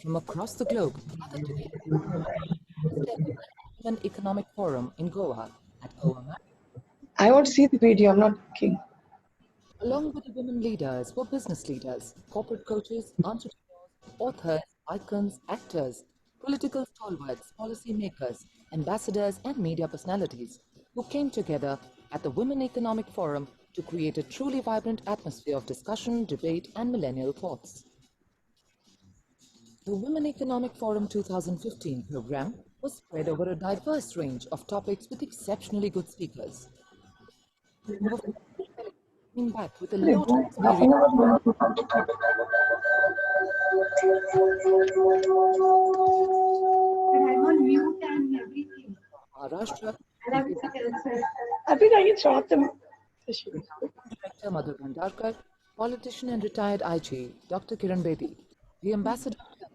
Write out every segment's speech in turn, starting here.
from across the globe gathered together at the Women Economic Forum in Goa at Goa. I want to see the video, I'm not looking. Along with the women leaders were business leaders, corporate coaches, entrepreneurs, authors, icons, actors, political stalwarts, policy makers, ambassadors, and media personalities who came together at the Women Economic Forum to create a truly vibrant atmosphere of discussion, debate, and millennial thoughts. The Women Economic Forum 2015 program was spread over a diverse range of topics with exceptionally good speakers. Over 50 delegates came back with a lot of experience. I'm on mute and everything. Maharashtra, I think I can start them. Director Madhur Bhandarkar, politician and retired IG Dr. Kiran Bedi, the ambassador to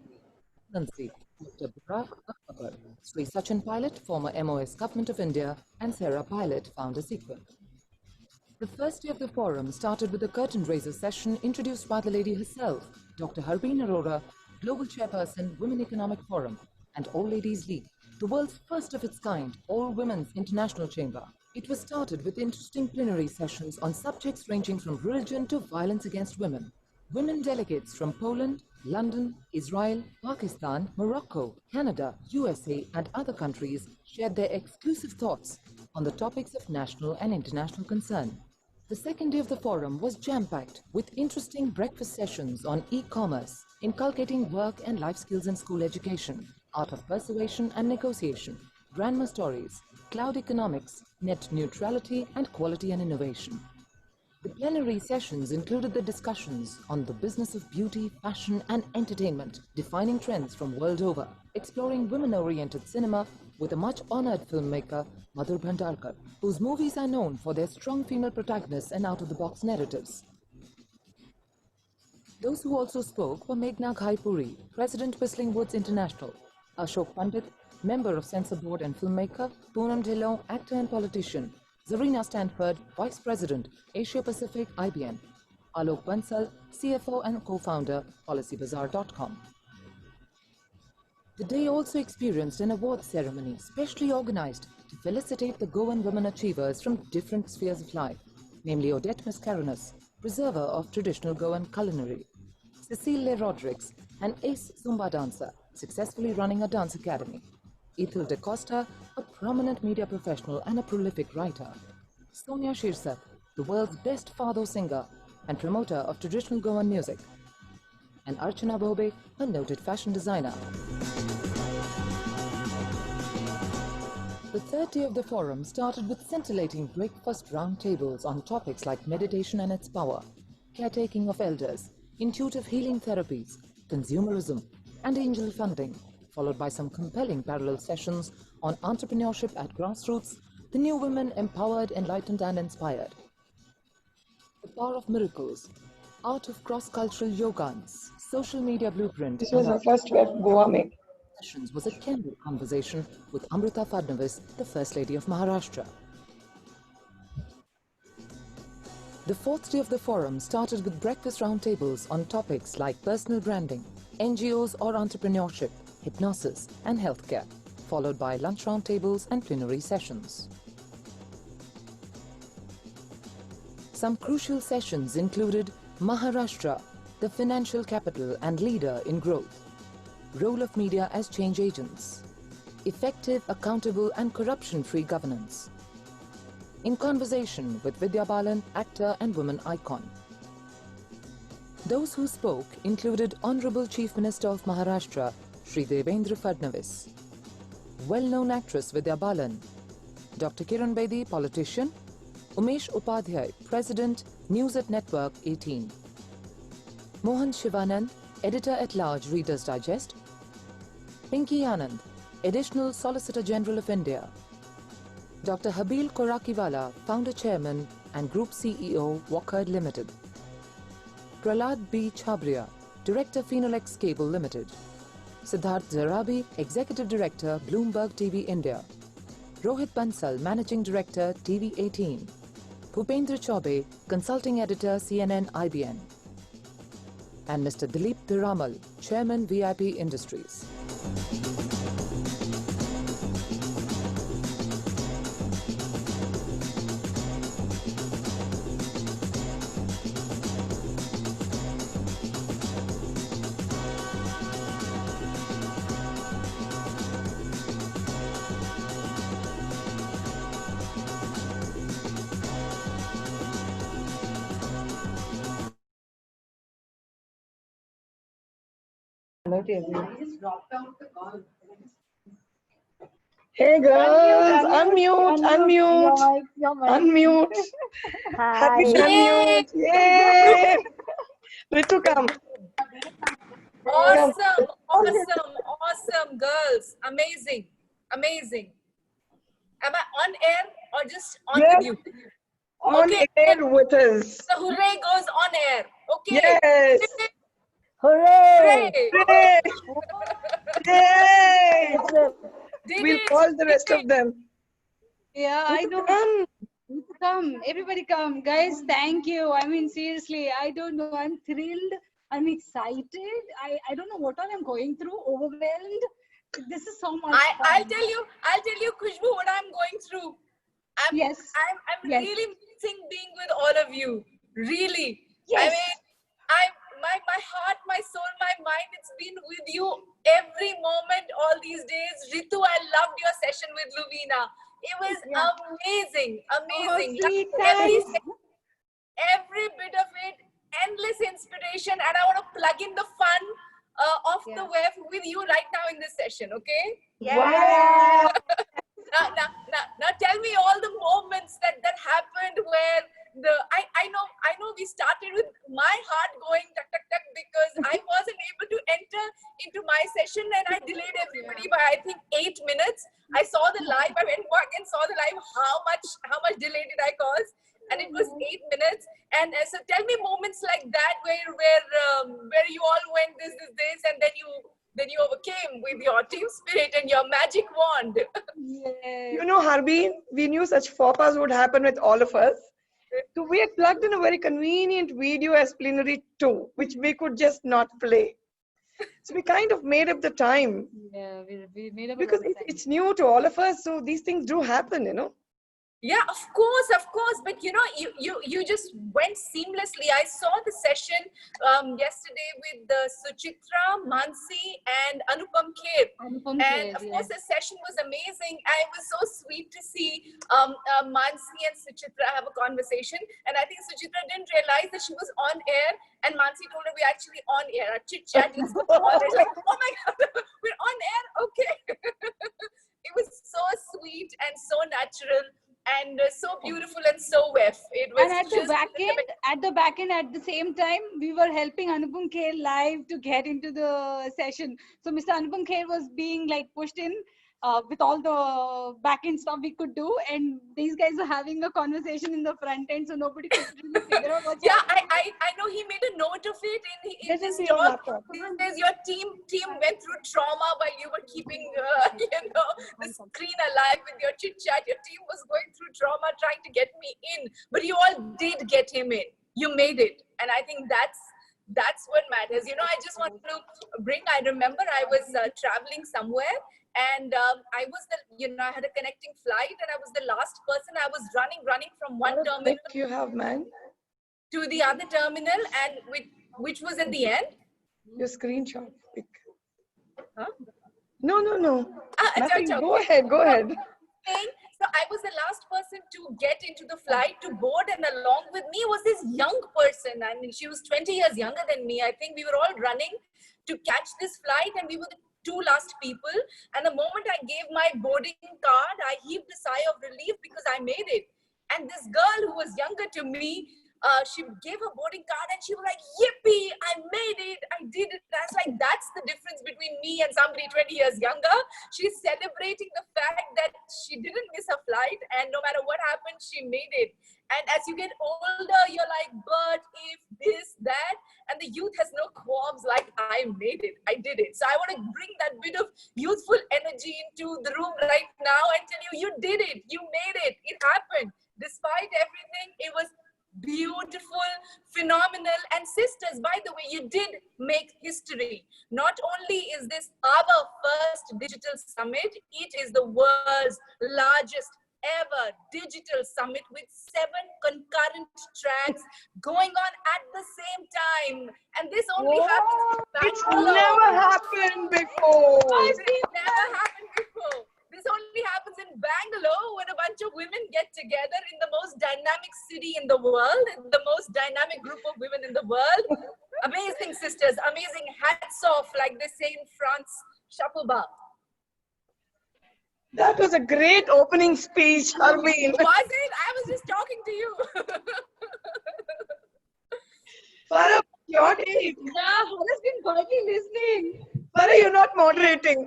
Nancy, Dr. Burak Akbar, Sri Sachin Pilot, former MOS Government of India, and Sarah Pilot, founder Sequent. The first day of the forum started with a curtain raiser session introduced by the lady herself, Dr. Harbeen Arora, Global Chairperson, Women Economic Forum, and All Ladies League, the world's first of its kind, all-women's international chamber. It was started with interesting plenary sessions on subjects ranging from religion to violence against women. Women delegates from Poland, London, Israel, Pakistan, Morocco, Canada, USA, and other countries shared their exclusive thoughts on the topics of national and international concern. The second day of the forum was jam-packed with interesting breakfast sessions on e-commerce, inculcating work and life skills in school education, art of persuasion and negotiation, grandma stories, cloud economics, net neutrality, and quality and innovation. The plenary sessions included the discussions on the business of beauty, fashion, and entertainment, defining trends from world over, exploring women-oriented cinema with a much-honored filmmaker, Madhur Bhandarkar, whose movies are known for their strong female protagonists and out-of-the-box narratives. Those who also spoke were Meghna Ghai Puri, President Whistling Woods International, Ashok Pandit, member of Censor Board and filmmaker, Poonam Dhillon, actor and politician, Zarina Stanford, Vice President, Asia Pacific IBM, Alok Bansal, CFO and co-founder, PolicyBazaar.com. The day also experienced an awards ceremony specially organized to felicitate the Goan women achievers from different spheres of life, namely Odette Mascarenhas, preserver of traditional Goan culinary, Cecile Rodrigues, an ace Zumba dancer, successfully running a dance academy, Ethel De Costa, a prominent media professional and a prolific writer, Sonia Shirsak, the world's best fado singer and promoter of traditional Goan music, and Archana Bobe, a noted fashion designer. The third day of the forum started with scintillating breakfast roundtables on topics like meditation and its power, caretaking of elders, intuitive healing therapies, consumerism, and angel funding, followed by some compelling parallel sessions on entrepreneurship at grassroots, the new women empowered, enlightened, and inspired. The power of miracles, art of cross-cultural yogans, social media blueprint. This was the first web Goa make. Sessions was a candid conversation with Amrita Fadnavis, the First Lady of Maharashtra. The fourth day of the forum started with breakfast roundtables on topics like personal branding, NGOs or entrepreneurship, hypnosis, and healthcare, followed by lunch roundtables and plenary sessions. Some crucial sessions included Maharashtra, the financial capital and leader in growth, role of media as change agents, effective, accountable, and corruption-free governance. In conversation with Vidya Balan, actor and woman icon. Those who spoke included Honorable Chief Minister of Maharashtra, Shri Devendra Fadnavis, well-known actress Vidya Balan, Dr. Kiran Bedi, politician, Umesh Upadhyay, President, News at Network 18, Mohan Shivanand, Editor-at-Large, Reader's Digest, Pinky Anand, Additional Solicitor General of India, Dr. Habil Korakiwala, Founder Chairman and Group CEO, Walkard Limited, Prahlad B. Chhabria, Director, Phenolex Cable Limited, Siddharth Zarabi, Executive Director, Bloomberg TV India, Rohit Bansal, Managing Director, TV18, Bhupendra Chaube, Consulting Editor, CNN IBN. And Mr. Dilip Piramal, Chairman, VIP Industries. Hey girls, unmute. Happy to unmute. Yay! Ritu, come. Awesome, girls. Amazing. Am I on air or just on Yes. with you? On Okay. air with us. The hooray goes on air. Okay. Yes. Hooray. Yay! Yay! Did We'll it. call the rest of them. Yeah, I know. Come. Come, everybody come. Guys, thank you. I mean, seriously, I don't know. I'm thrilled. I'm excited. I don't know what all I'm going through. Overwhelmed. This is so much fun. I'll tell you, Khushbu, what I'm going through. I'm Yes. really missing being with all of you. Really. Yes. I mean, my heart, my soul, my mind, it's been with you every moment all these days. Ritu, I loved your session with Luvina. It was amazing. Sweetheart. Every bit of it, endless inspiration, and I want to plug in the fun of the web with you right now in this session, okay? Wow. Now tell me all the moments that happened where I know we started with my heart going tuck tuck tuck because I wasn't able to enter into my session and I delayed everybody by I think 8 minutes. I saw the live, I went back and saw the live. How much delay did I cause? And it was 8 minutes. And so tell me moments like that where you all went this, and then you overcame with your team spirit and your magic wand. You know, Harbi, we knew such faux pas would happen with all of us. So we had plugged in a very convenient video as plenary 2, which we could just not play. So we kind of made up the time. Yeah, we made up Because it's new to all of us, so these things do happen, you know. Yeah, of course. But you know, you just went seamlessly. I saw the session yesterday with Suchitra, Mansi, and Anupam Kher. And of course, the session was amazing. And it was so sweet to see Mansi and Suchitra have a conversation. And I think Suchitra didn't realize that she was on air. And Mansi told her, we're actually on air. Our chit chat is on air. Like, oh my God, we're on air? Okay. It was so sweet and so natural. And so beautiful and so wef. It was and at the back end, at the same time, we were helping Anupam Kher live to get into the session. So Mr. Anupam Kher was being like pushed in with all the back end stuff we could do, and these guys were having a conversation in the front end, so nobody could really figure out what's happening. I know he made a note of it in his talk. He says your team went through trauma while you were keeping the screen alive with your chit chat. Your team was going through trauma trying to get me in, but you all did get him in. You made it, and I think that's what matters. You know, I just want to bring. I remember I was traveling somewhere. And I had a connecting flight, and I was the last person. I was running from one terminal You have, man. to the other terminal, and which was at the end. Your screenshot. Pic. Huh? No. Nothing. okay. Go ahead. So I was the last person to get into the flight to board, and along with me was this young person. I mean, she was 20 years younger than me. I think we were all running to catch this flight, and we were the 2 last people. And the moment I gave my boarding card, I heaved a sigh of relief because I made it. And this girl who was younger to me, she gave her boarding card and she was like, yippee, I made it, I did it. I was like, that's the difference between me and somebody 20 years younger. She's celebrating the fact that she didn't miss her flight, and no matter what happened, she made it. And as you get older, you're like, but if this, that, and the youth has no qualms, like, I made it, I did it. So I want to bring that bit of youthful energy into the room right now and tell you, you did it, you made it, it happened. Despite everything, it was beautiful, phenomenal. And sisters, by the way, you did make history. Not only is this our first digital summit, it is the world's largest ever digital summit with 7 concurrent tracks going on at the same time. And this only happens in It's Bangalore. never happened before. It's never happened before. This only happens in Bangalore when a bunch of women get together in the most dynamic city in the world, in the most dynamic group of women in the world. Amazing sisters, amazing. Hats off, like they say in France. Chapeau bas. That was a great opening speech, Harbeen. Was it? I was just talking to you. Farah, your take. Yeah, Hannah's been quietly listening. Farah, you're not moderating.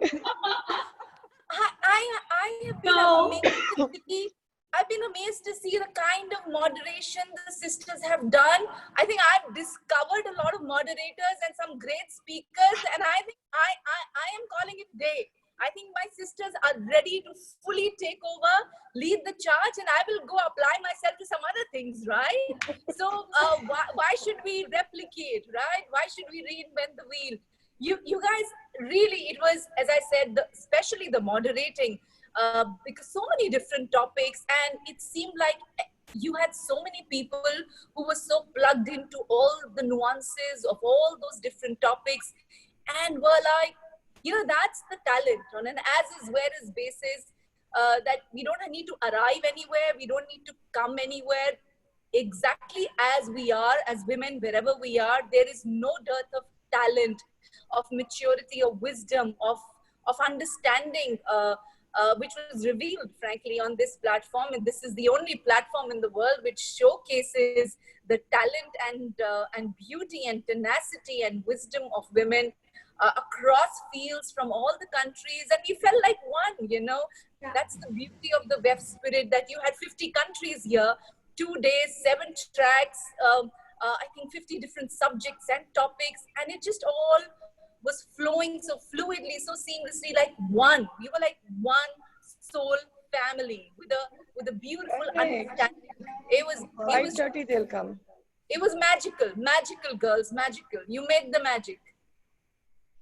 I have been amazed to see. I've been amazed to see the kind of moderation the sisters have done. I think I've discovered a lot of moderators and some great speakers, and I think I am calling it day. I think my sisters are ready to fully take over, lead the charge, and I will go apply myself to some other things, right? So why should we replicate, right? Why should we reinvent the wheel? You guys, really, it was, as I said, especially the moderating, because so many different topics, and it seemed like you had so many people who were so plugged into all the nuances of all those different topics, and were like, that's the talent on an as is where is basis, that we don't need to arrive anywhere, we don't need to come anywhere. Exactly as we are, as women, wherever we are, there is no dearth of talent, of maturity, of wisdom, of understanding, which was revealed, frankly, on this platform. And this is the only platform in the world which showcases the talent and beauty and tenacity and wisdom of women across fields from all the countries. And we felt like one, Yeah. That's the beauty of the WEF spirit, that you had 50 countries here, 2 days, 7 tracks, I think 50 different subjects and topics, and it just all was flowing so fluidly, so seamlessly, like one. We were like one soul family with a beautiful understanding. It was 5:30 they'll come. It was magical, girls, magical. You made the magic.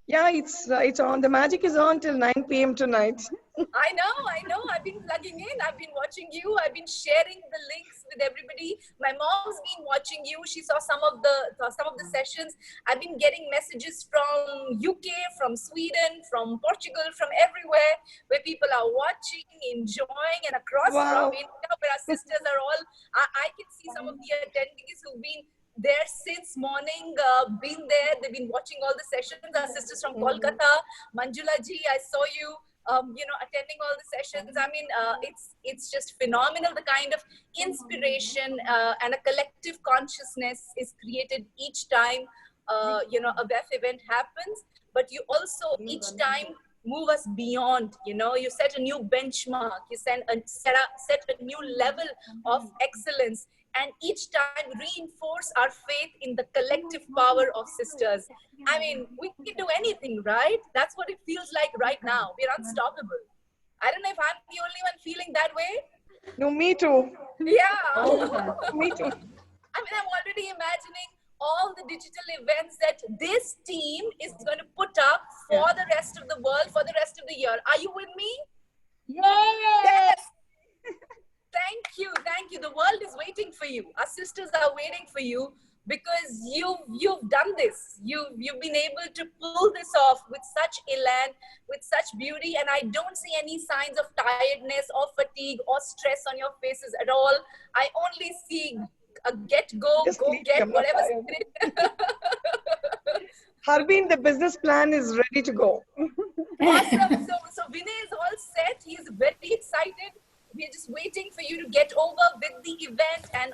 Yeah, it's on. The magic is on till 9 p.m. tonight. I know. I've been plugging in. I've been watching you. I've been sharing the links with everybody. My mom's been watching you. She saw some of the sessions. I've been getting messages from UK, from Sweden, from Portugal, from everywhere, where people are watching, enjoying, and across from India, where our sisters are all. I can see some of the attendees who've been there since morning, been there. They've been watching all the sessions. Our sisters from Kolkata, Manjula ji, I saw you. Attending all the sessions. I mean, it's just phenomenal. The kind of inspiration and a collective consciousness is created each time, a WEF event happens. But you also each time move us beyond. You set a new benchmark. You set a new level of excellence. And each time reinforce our faith in the collective power of sisters. I mean, we can do anything, right? That's what it feels like right now. We're unstoppable. I don't know if I'm the only one feeling that way. No, me too. Yeah. Me too. I mean, I'm already imagining all the digital events that this team is going to put up for the rest of the world, for the rest of the year. Are you with me? Yes. Thank you. The world is waiting for you. Our sisters are waiting for you, because you've done this. You've been able to pull this off with such elan, with such beauty, and I don't see any signs of tiredness or fatigue or stress on your faces at all. I only see a go get whatever spirit. Harbeen, the business plan is ready to go. Awesome. So Vinay is all set. He's very excited. We're just waiting for you to get over with the event and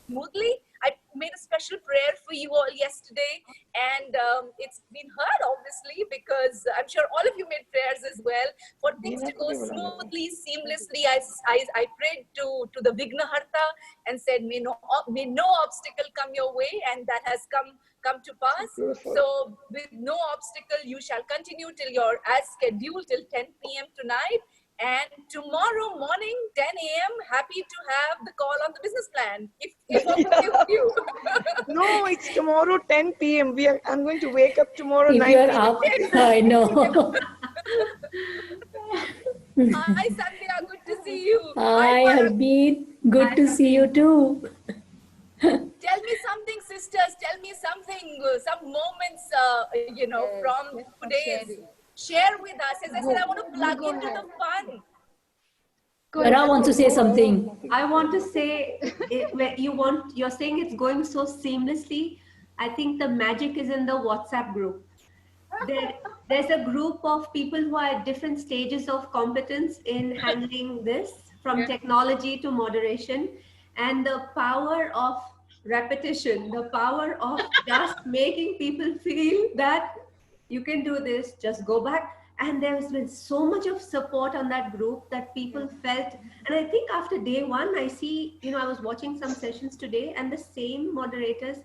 smoothly. I made a special prayer for you all yesterday, and it's been heard, obviously, because I'm sure all of you made prayers as well for things to go smoothly, seamlessly. I prayed to the Vignaharta and said, may no obstacle come your way, and that has come to pass. Beautiful. So with no obstacle, you shall continue till you're as scheduled till 10 p.m. tonight. And tomorrow morning, 10 a.m., happy to have the call on the business plan. If okay with you. No, it's tomorrow 10 p.m. I'm going to wake up tomorrow If 9 you're p.m. up, I know. Hi, Sandhya. Good to see you. Hi, Harbeen. Good to see you too. Tell me something, sisters. Tell me something, some moments, from today's. Share with us. As I said, I want to plug into the fun. Gara wants to say something. I want to say, you're saying it's going so seamlessly. I think the magic is in the WhatsApp group. There's a group of people who are at different stages of competence in handling this, from technology to moderation, and the power of repetition, the power of just making people feel that you can do this, just go back. And there's been so much of support on that group that people felt. And I think after day one, I see, I was watching some sessions today, and the same moderators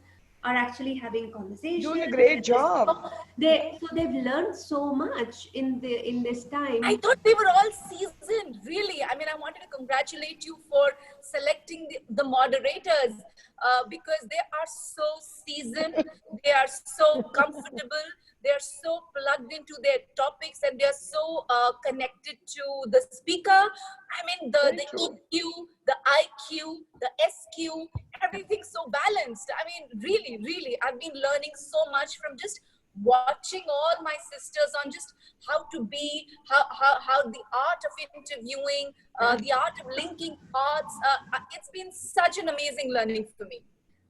are actually having conversations. Doing a great job. They've learned so much in this time. I thought they were all seasoned, really. I mean, I wanted to congratulate you for selecting the moderators because they are so seasoned, they are so comfortable, they are so plugged into their topics, and they are so connected to the speaker. I mean, the EQ, the IQ, the SQ, everything's so balanced. I mean, really, really, I've been learning so much from just watching all my sisters on just how to be, how the art of interviewing, the art of linking thoughts. It's been such an amazing learning for me.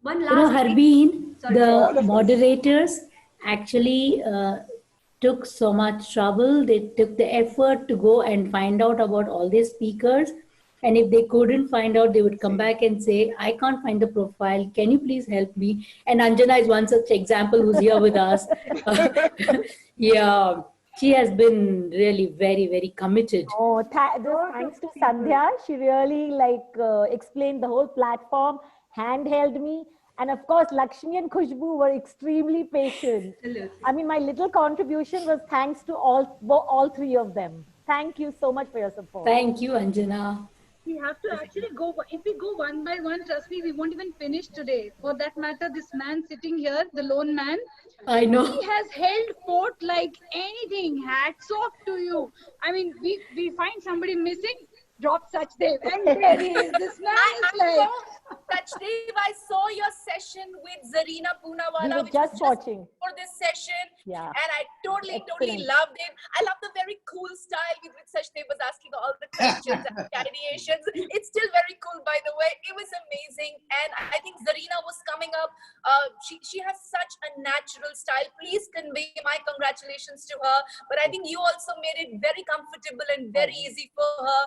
One last Harbeen, the moderators actually took so much trouble. They took the effort to go and find out about all these speakers. And if they couldn't find out, they would come back and say, I can't find the profile. Can you please help me? And Anjana is one such example who's here with us. Yeah, she has been really very, very committed. Oh, thanks to Sandhya. She really explained the whole platform, handheld me. And of course, Lakshmi and Khushbu were extremely patient. I mean, my little contribution was thanks to all three of them. Thank you so much for your support. Thank you, Anjana. We have to actually go, if we go one by one, trust me, we won't even finish today. For that matter, this man sitting here, the lone man, I know. he has held fort like anything. Hats off to you. I mean, we find somebody missing, drop Sachdev, and there he is. This man is like... Sachdev, I saw your session with Zarina Poonawala. We were just watching for this session, and I totally loved it. I love the very cool style with which Sachdev was asking all the questions and clarifications. It's still very cool, by the way. It was amazing, and I think Zarina was coming up. She has such a natural style. Please convey my congratulations to her. But I think you also made it very comfortable and very easy for her.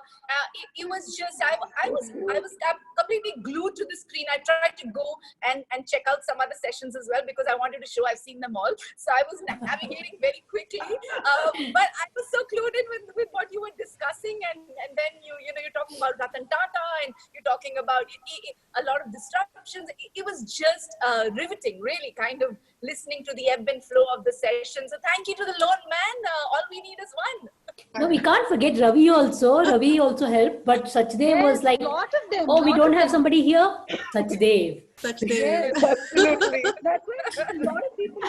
It was just I was completely glued to the screen. I tried to go and check out some other sessions as well because I wanted to show I've seen them all. So I was navigating very quickly. But I was so clued in with what you were discussing, and then you're talking about Ratan Tata, and you're talking about a lot of disruptions. It was just riveting, really, kind of listening to the ebb and flow of the session. So thank you to the lone man. All we need is one. No, we can't forget Ravi also. Ravi also helped, but Sachdev was like, oh, we don't have somebody here? Sachdev. Yes, absolutely. That's why a lot of people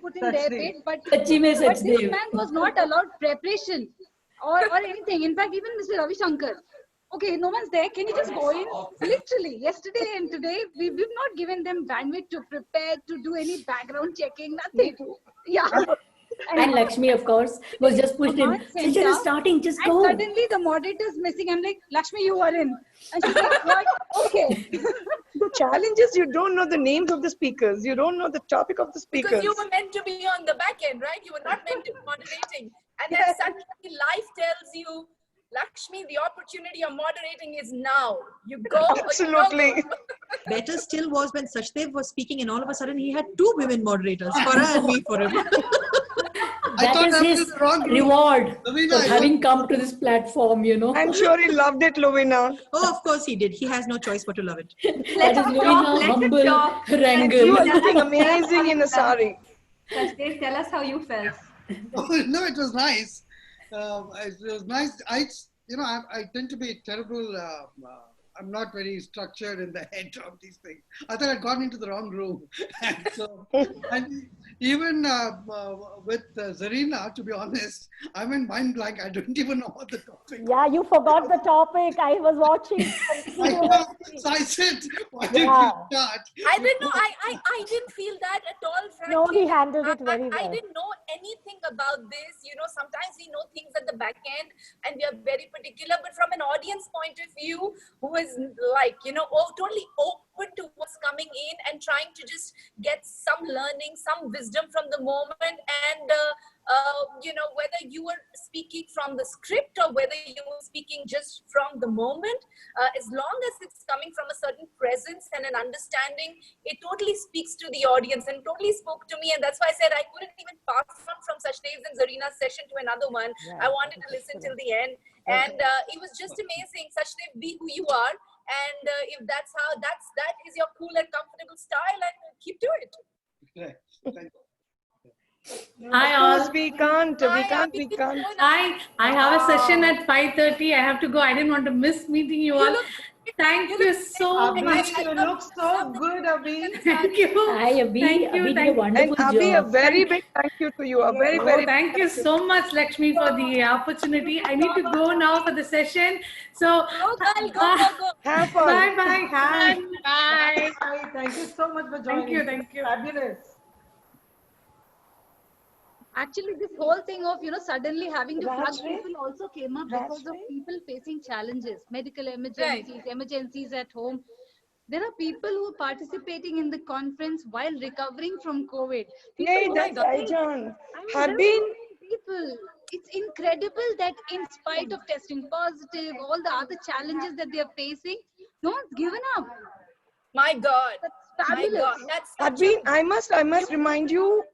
put in their bit, but this man was not allowed preparation or anything. In fact, even Mr. Ravi Shankar. Okay, no one's there. Can you just go in? Literally, yesterday and today, we've not given them bandwidth to prepare, to do any background checking, nothing. Yeah. And Lakshmi, of course, was just pushed in. Session is starting, just go. And suddenly the moderator's missing. I'm like, Lakshmi, you are in. And she's like, what? Okay. The challenge is you don't know the names of the speakers. You don't know the topic of the speakers. Because you were meant to be on the back end, right? You were not meant to be moderating. And then suddenly life tells you, Lakshmi, the opportunity of moderating is now. You go. Absolutely. Better still was when Sachdev was speaking and all of a sudden he had two women moderators, Farah and me for him. That is his reward for having come to this platform, I'm sure he loved it, Lovina. Oh, of course he did. He has no choice but to love it. That is Lovina, humble wrangle. You are looking amazing in a sari. Sachdev, tell us how you felt. No, it was nice. It was nice. I tend to be terrible. I'm not very structured in the head of these things. I thought I'd gone into the wrong room. And so, and even with Zarina, to be honest, I'm in mind blank. I don't even know what the topic. Yeah, you forgot the topic. I was watching. So I said, why did we start? I didn't know. I didn't feel that at all. Frankly. No, he handled it very well. I didn't know anything about this. Sometimes we know things at the back end and we are very particular, but from an audience point of view, who is like, totally open to what's coming in and trying to just get some learning, some wisdom from the moment, and whether you were speaking from the script or whether you were speaking just from the moment, as long as it's coming from a certain presence and an understanding, it totally speaks to the audience and totally spoke to me. And that's why I said I couldn't even pass on from Sachdev's and Zarina's session to another one. I wanted to listen till the end. And it was just amazing. Sachdev, be who you are. And if that is your cool and comfortable style, and keep to it. Right. Thank you. Hi all. We can't. I have a session at 5:30. I have to go. I didn't want to miss meeting you all. Thank you so much. You look so good, Abhi. Thank you. Hi, Abhi. Thank you. Abhi did a wonderful and Abhi, job. a very big thank you to you. Thank you so much, Lakshmi, for the opportunity. I need to go now for the session. So, go. Have fun. Bye. Hi. Bye. Hi, thank you so much for joining. Thank you. Fabulous. Actually, this whole thing of, suddenly having to plug people also came up because of people facing challenges, medical emergencies at home. There are people who are participating in the conference while recovering from COVID. Yay, that's Aijan. Harbeen. People. It's incredible that in spite of testing positive, all the other challenges that they are facing, no one's given up. My God. That's fabulous. My God. That's Harbeen, I must remind you,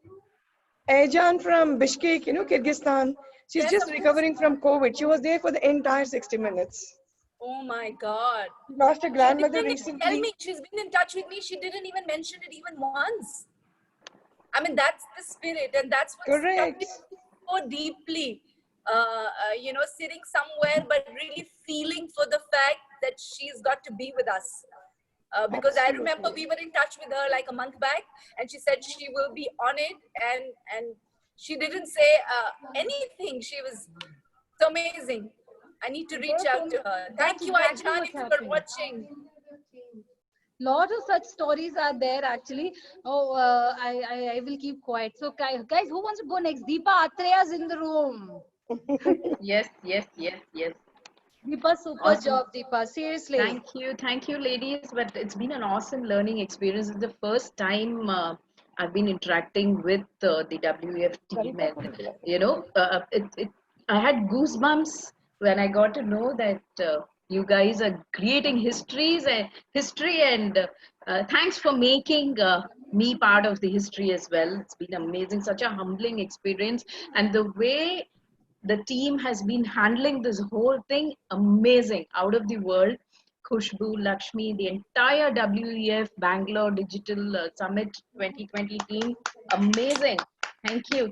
Aijan from Bishkek, Kyrgyzstan. She's just recovering from COVID. She was there for the entire 60 minutes. Oh my God. She lost her grandmother recently. Tell me, she's been in touch with me. She didn't even mention it even once. I mean, that's the spirit, and that's what's correct. So deeply, sitting somewhere, but really feeling for the fact that she's got to be with us. Because I remember we were in touch with her like a month back, and she said she will be on it, and she didn't say anything. She was so amazing. I need to reach out to her. Thank you, Aijan, if you are watching. Lot of such stories are there actually. I will keep quiet. So guys, who wants to go next? Deepa Atreya's in the room. Yes. Deepa, super job, Deepa. Seriously. Thank you, ladies. But it's been an awesome learning experience. It's the first time I've been interacting with the WEF team, and I had goosebumps when I got to know that you guys are creating history, and thanks for making me part of the history as well. It's been amazing, such a humbling experience, and the way the team has been handling this whole thing, amazing, out of the world. Khushbu, Lakshmi, the entire WEF Bangalore Digital Summit 2020 team, amazing. Thank you.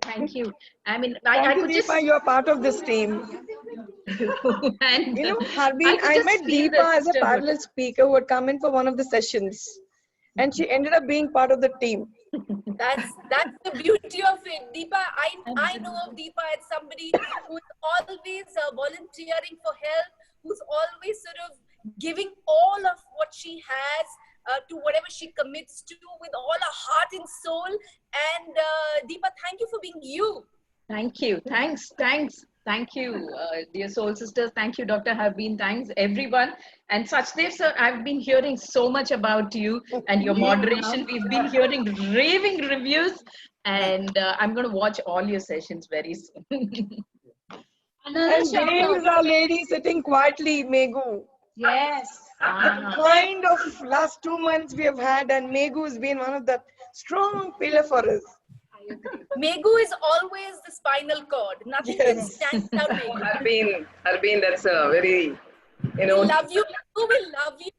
I mean, I could just... you're part of this team. And, Harbeen, I met Deepa as a parallel speaker who had come in for one of the sessions, and she ended up being part of the team. That's the beauty of it. Deepa, I know of Deepa as somebody who's always volunteering for help, who's always sort of giving all of what she has to whatever she commits to with all her heart and soul. And Deepa, thank you for being you. Thank you. Thanks. Thank you, dear soul sisters. Thank you, Dr. Harbeen. Thanks, everyone. And Sachdev, sir, I've been hearing so much about you and your moderation. We've been hearing raving reviews, and I'm going to watch all your sessions very soon. And there is our lady sitting quietly, Megu. Yes. Kind of last 2 months we have had, and Megu has been one of the strong pillar for us. Megu is always the spinal cord. Nothing can stand out Megu. Harbeen, that's a very, We love you. Who will love you?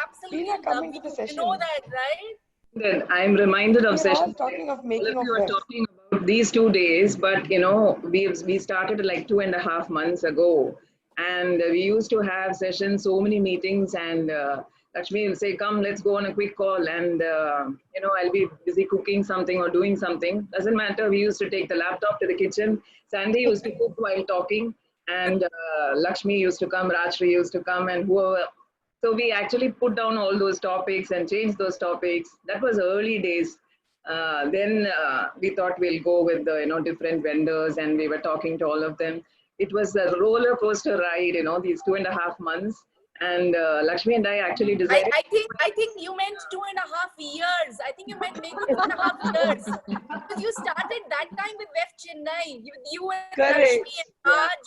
Absolutely love you. You know that, right? Then I'm reminded of sessions. Talking of making all of you are talking about these 2 days, but you know, we started like 2.5 months ago, and we used to have sessions, so many meetings, and Lakshmi will say, "Come, let's go on a quick call," and you know, I'll be busy cooking something or doing something. Doesn't matter. We used to take the laptop to the kitchen. Sandy used to cook while talking, and Lakshmi used to come, Rajshri used to come, and whoever. So we actually put down all those topics and changed those topics. That was early days. Then we thought we'll go with the, you know, different vendors, and we were talking to all of them. It was a roller coaster ride, you know, these 2.5 months. And Lakshmi and I actually decided. I think you meant 2.5 years. I think you meant maybe 2.5 years. Because you started that time with WEF Chennai. You and Lakshmi and Raj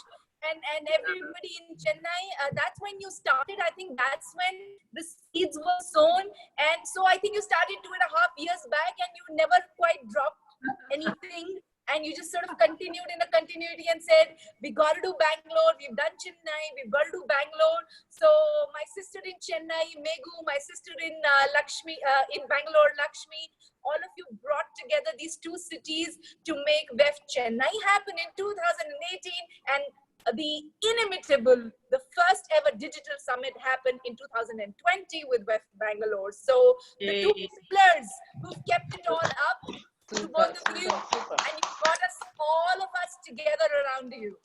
and everybody in Chennai. That's when you started. I think that's when the seeds were sown. And so I think you started 2.5 years back, and you never quite dropped anything. And you just sort of continued in a continuity and said, we got to do Bangalore, we've done Chennai, we've got to do Bangalore. So my sister in Chennai, Megu, my sister in in Bangalore, Lakshmi, all of you brought together these two cities to make WEF Chennai happen in 2018. And the inimitable, the first ever digital summit happened in 2020 with WEF Bangalore. So the two pillars who've kept it all up, to both of you, and you got us, all of us together around you.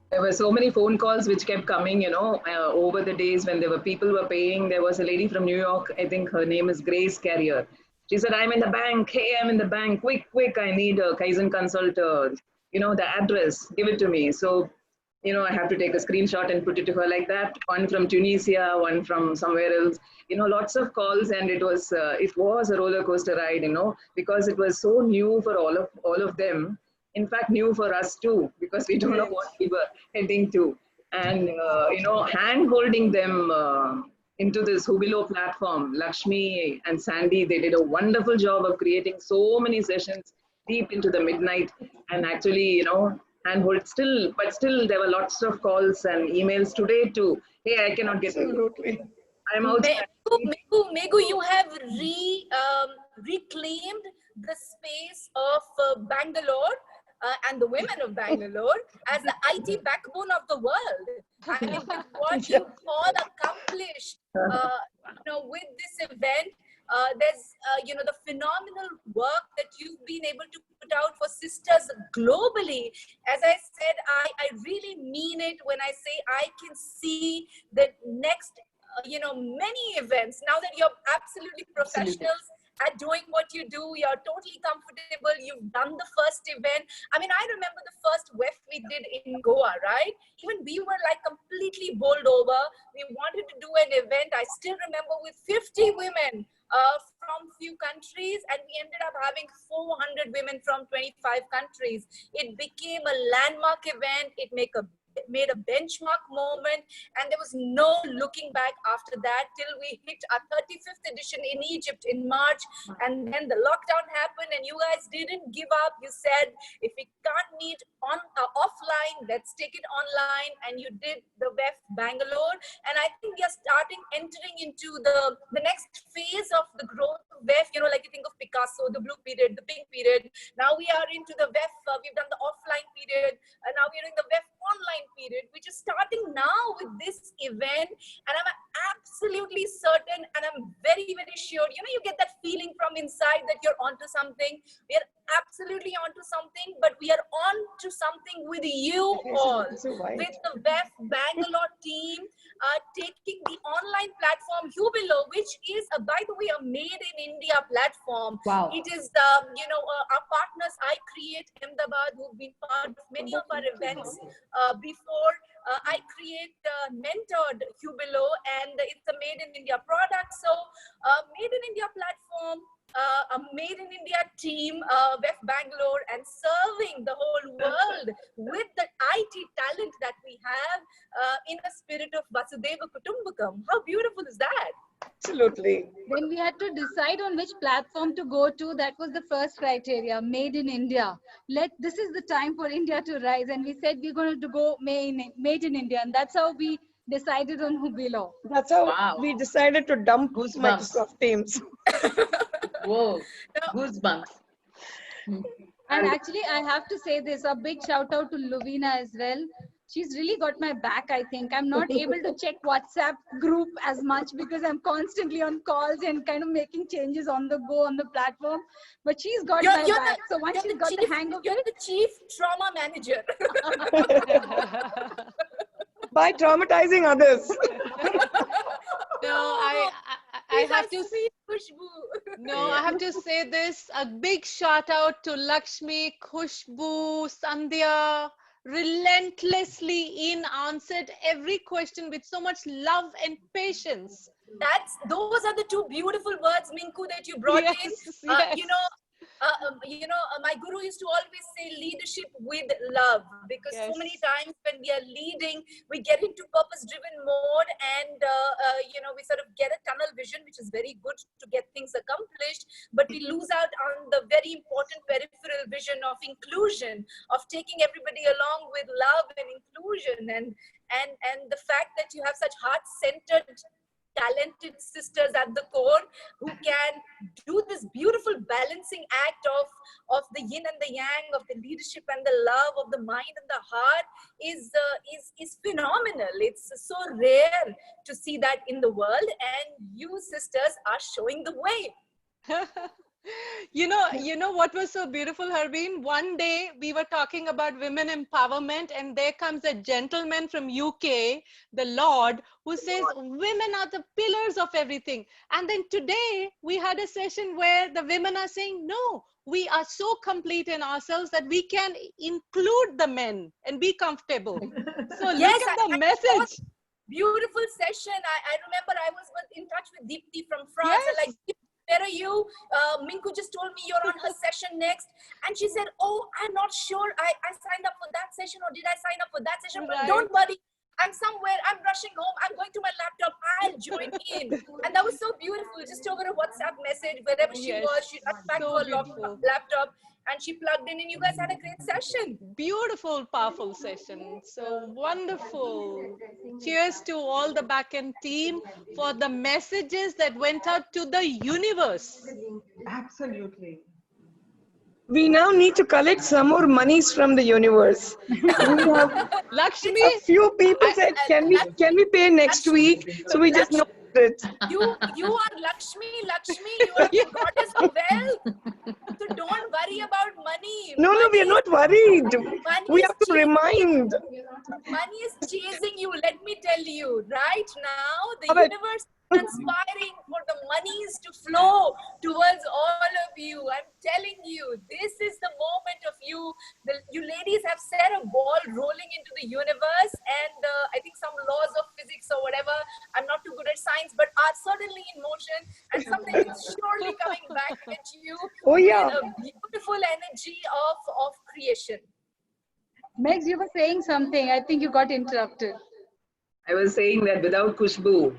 There were so many phone calls which kept coming, you know, over the days when there were people were paying. There was a lady from New York, I think her name is Grace Carrier. She said, "I'm in the bank. Hey, I'm in the bank. Quick, I need a Kaizen consult. You know, the address, give it to me." So, you know, I have to take a screenshot and put it to her like that. One from Tunisia, one from somewhere else. You know, lots of calls, and it was a roller coaster ride, you know, because it was so new for all of them. In fact, new for us too, because we don't know what we were heading to. And you know, hand holding them into this Hubilo platform, Lakshmi and Sandy, they did a wonderful job of creating so many sessions deep into the midnight, and actually, you know, handhold but still there were lots of calls and emails today too. Hey, I cannot get it. I'm outside. Megu, you have reclaimed the space of Bangalore and the women of Bangalore as the IT backbone of the world. I mean, what you all accomplished, you know, with this event. There's, you know, the phenomenal work that you've been able to put out for sisters globally. As I said, I really mean it when I say I can see the next, you know, many events. Now that you're absolutely professionals at doing what you do, you're totally comfortable, you've done the first event. I mean, I remember the first WEF we did in Goa, right? Even we were like completely bowled over. We wanted to do an event, I still remember, with 50 women from few countries, and we ended up having 400 women from 25 countries. It became a landmark event. It made a benchmark moment, and there was no looking back after that till we hit our 35th edition in Egypt in March, and then the lockdown happened, and you guys didn't give up. You said, if we can't meet offline, let's take it online, and you did the WEF Bangalore. And I think we are entering into the next phase of the growth of WEF. You know, like you think of Picasso, the blue period, the pink period. Now we are into the WEF. We've done the offline period, and now we're in the WEF online period, which is starting now with this event. And I'm absolutely certain, and I'm very, very sure, you know, you get that feeling from inside that you're onto something. We are absolutely onto something, but we are onto something with you all, with the WEF Bangalore team, taking the online platform Hubilo, which is, by the way, a Made in India platform. Wow. It is, you know, our partners, I Create Ahmedabad, who've been part of many of our events before. I Create mentored Hubilo, and it's a Made in India product. So Made in India platform, a Made in India team, WEF Bangalore, and serving the whole world with the IT talent that we have in the spirit of Vasudhaiva Kutumbakam. How beautiful is that? Absolutely. When we had to decide on which platform to go to, that was the first criteria, Made in India. This is the time for India to rise, and we said we're going to go Made in India, and that's how we decided on Hubilo. That's how we decided to dump Microsoft Teams. Whoa, goosebumps. And actually, I have to say this, a big shout out to Lovina as well. She's really got my back, I think. I'm not able to check WhatsApp group as much because I'm constantly on calls and kind of making changes on the go on the platform. But she's got my back. So once she's got the hang of You're the chief trauma manager. By traumatizing others. No, I have to say, no, I have to say this, a big shout out to Lakshmi, Khushbu, Sandhya, relentlessly answered every question with so much love and patience. Those are the two beautiful words, Minku, that you brought in. Yes. My guru used to always say leadership with love, because so many times when we are leading, we get into purpose-driven mode, and we sort of get a tunnel vision, which is very good to get things accomplished, but we lose out on the very important peripheral vision of inclusion, of taking everybody along with love and inclusion, and the fact that you have such heart-centered, talented sisters at the core who can do this beautiful balancing act of the yin and the yang, of the leadership and the love, of the mind and the heart is phenomenal. It's so rare to see that in the world, and you sisters are showing the way. You know what was so beautiful, Harbeen? One day we were talking about women empowerment, and there comes a gentleman from UK, the Lord, who says women are the pillars of everything. And then today we had a session where the women are saying, no, we are so complete in ourselves that we can include the men and be comfortable. So Yes, look at the message. Beautiful session. I remember I was in touch with Deepti from France. Yes. Like, where are you? Minku just told me you're on her session next. And she said, oh, I'm not sure. I signed up for that session, or did I sign up for that session? But don't worry. I'm somewhere. I'm rushing home. I'm going to my laptop. I'll join in. And that was so beautiful. Just over a WhatsApp message, wherever she was, she rushed back to her laptop and she plugged in, and you guys had a great session. Beautiful, powerful session. So wonderful. Cheers to all the back-end team for the messages that went out to the universe. Absolutely. We now need to collect some more monies from the universe. We have Lakshmi, a few people said, can we pay next week? So we just know it. You are Lakshmi, you are the goddess of wealth. So don't worry about money. No, we are not worried. We have to remind. Money is chasing you, let me tell you. Right now, the universe is conspiring for the monies to flow towards all of you. I'm telling you, this is the moment of you. You ladies have set a ball rolling into the universe, and I think some laws of physics or whatever, I'm not too good at science, but are certainly in motion, and something is surely coming back at you. Oh yeah. With a beautiful energy of creation. Megs, you were saying something. I think you got interrupted. I was saying that without Khushbu,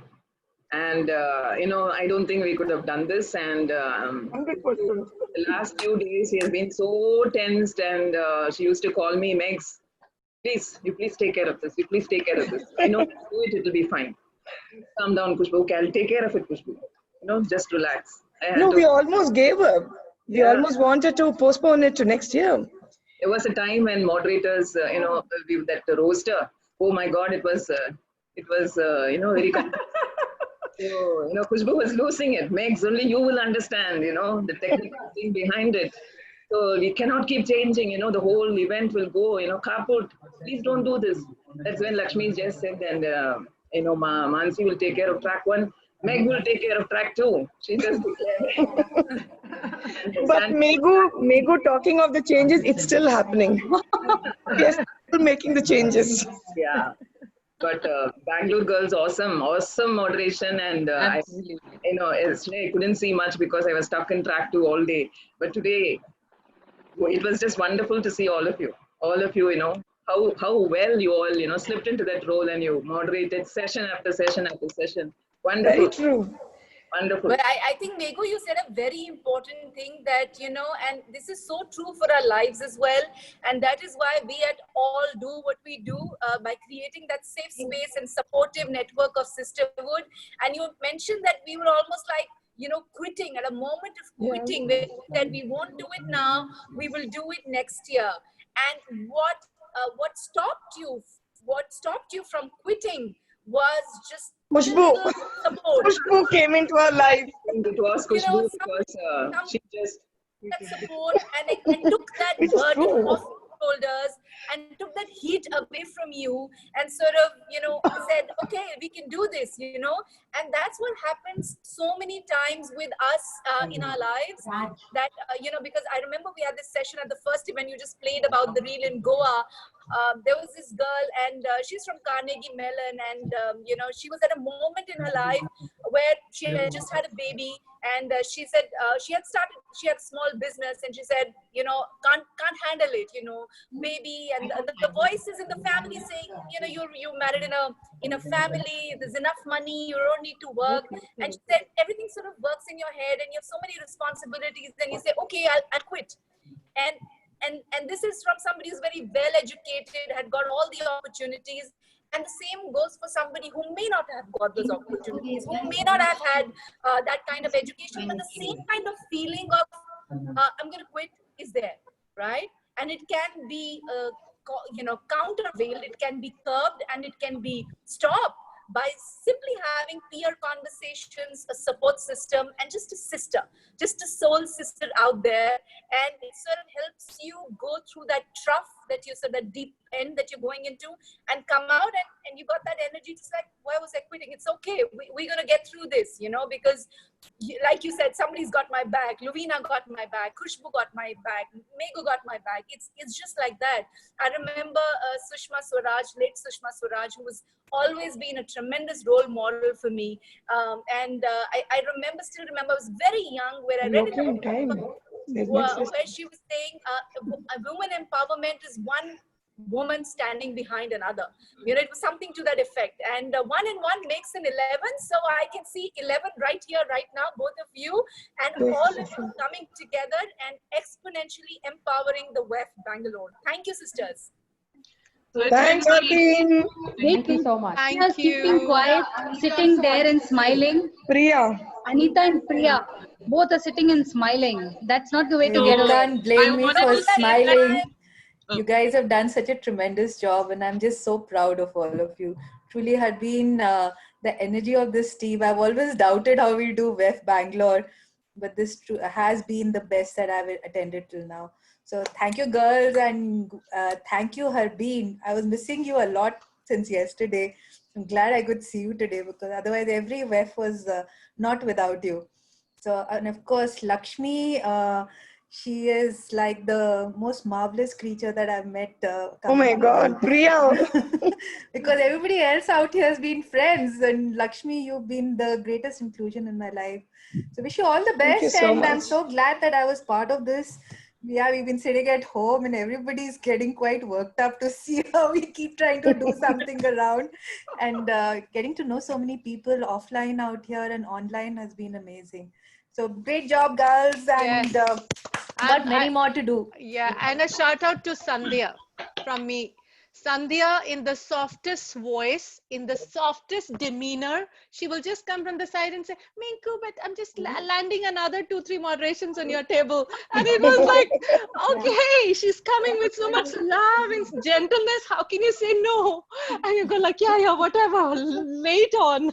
and I don't think we could have done this. And 100%. The last few days, she has been so tensed, and she used to call me, Megs, please take care of this. You please take care of this. I know, do it. It'll be fine. Calm down, Khushbu. Okay, I'll take care of it, Khushbu. Just relax. No, we almost gave up. We almost wanted to postpone it to next year. There was a time when moderators, that roster. Oh my God, it was very. So, Khushbu was losing it. Megs, only you will understand, the technical thing behind it. So we cannot keep changing, the whole event will go, kaput. Please don't do this. That's when Lakshmi just said, and, Mansi will take care of track 1. Meg will take care of track 2. She just declared. But Megu, talking of the changes, it's still happening. We are still making the changes. Yeah. But Bangalore girls, awesome moderation, and I couldn't see much because I was stuck in track 2 all day. But today, it was just wonderful to see all of you, how well you all, slipped into that role, and you moderated session after session after session. Wonderful. Very true. Wonderful. But I think, Megu, you said a very important thing that, and this is so true for our lives as well. And that is why we at all do what we do by creating that safe space and supportive network of sisterhood. And you mentioned that we were almost like, quitting, at a moment of quitting, where we said we won't do it now, we will do it next year. And what stopped you from quitting was just Khushbu. Support. Khushbu came into our life. It was Khushbu because she just that support and took that burden off your shoulders and took that heat away from you and sort of, said, okay, we can do this, and that's what happens so many times with us in our lives that, because I remember we had this session at the first event you just played about the reel in Goa. There was this girl and she's from Carnegie Mellon and, she was at a moment in her life where she had just had a baby and she said she had a small business and she said, can't handle it, baby, and the voices in the family saying, you're married in a family, there's enough money, you don't need to work. And she said everything sort of works in your head and you have so many responsibilities, then you say, okay, I'll quit. And this is from somebody who's very well educated, had got all the opportunities. And the same goes for somebody who may not have got those opportunities, who may not have had that kind of education, but the same kind of feeling of I'm going to quit is there, right? And it can be countervailed, it can be curbed, and it can be stopped by simply having peer conversations, a support system, and just a sister, just a soul sister out there. And it sort of helps you go through that trough that you said, that deep end that you're going into, and come out and you got that energy to say, why was I quitting? It's okay. We're going to get through this, because like you said, somebody's got my back. Lovina got my back. Khushbu got my back. Megu got my back. It's just like that. I remember Sushma Swaraj, late Sushma Swaraj, who was always been a tremendous role model for me. I still remember, I was very young where I read it where she was saying women empowerment is one woman standing behind another. It was something to that effect. And 1 and 1 makes an 11. So I can see 11 right here, right now, both of you, and all of you coming together and exponentially empowering the WEF Bangalore. Thank you, sisters. Thanks, Harbeen. Thank you so much. Thank you. Keeping quiet, sitting there and smiling. Priya. Anita and Priya, both are sitting and smiling. That's not the way to get You away. can't blame me for smiling. You guys have done such a tremendous job and I'm just so proud of all of you. Truly had been the energy of this team. I've always doubted how we do WEF Bangalore, but this has been the best that I've attended till now. So thank you, girls, and thank you, Harbeen. I was missing you a lot since yesterday. I'm glad I could see you today because otherwise every WEF was not without you. So, and of course, Lakshmi, she is like the most marvelous creature that I've met. Oh my God, Priya. Because everybody else out here has been friends, and Lakshmi, you've been the greatest inclusion in my life. So wish you all the best, and I'm so glad that I was part of this. Yeah, we've been sitting at home and everybody's getting quite worked up to see how we keep trying to do something around, and getting to know so many people offline out here and online has been amazing. So great job, girls, and but many more to do. Yeah, and a shout out to Sandhya from me. Sandhya, in the softest voice, in the softest demeanor, she will just come from the side and say, Minku, but I'm just landing another 2-3 moderations on your table. And it was like, okay, she's coming with so much love and gentleness. How can you say no? And you go like, yeah, whatever, late on.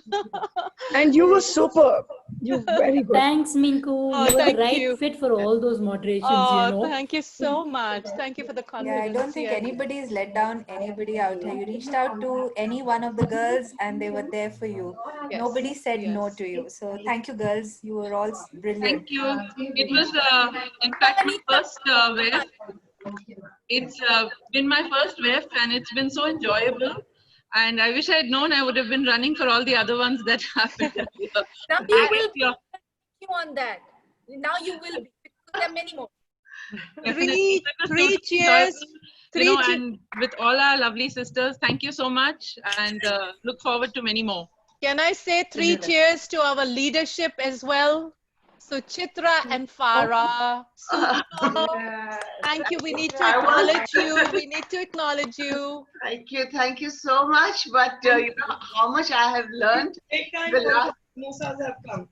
And you were superb. You're very good. Thanks, Minku. Oh, you were thank the right you. fit for all those moderations, Oh, thank you so much. Thank you for the confidence. Yeah, I don't think anybody is let down anybody out here. You reached out to any one of the girls and they were there for you. Yes. Nobody said no to you. So thank you, girls. You were all brilliant. Thank you. It was, in fact, my first WEF. It's been my first WEF and it's been so enjoyable. And I wish I had known I would have been running for all the other ones that happened. Now you will be on that. Now you will be. There are many more. Three cheers. And with all our lovely sisters, thank you so much and look forward to many more. Can I say 3 cheers to our leadership as well? Suchitra and Farah. Thank you. We need to acknowledge you. We need to acknowledge you. Thank you so much. But you know how much I have learned. The last... Musas have come.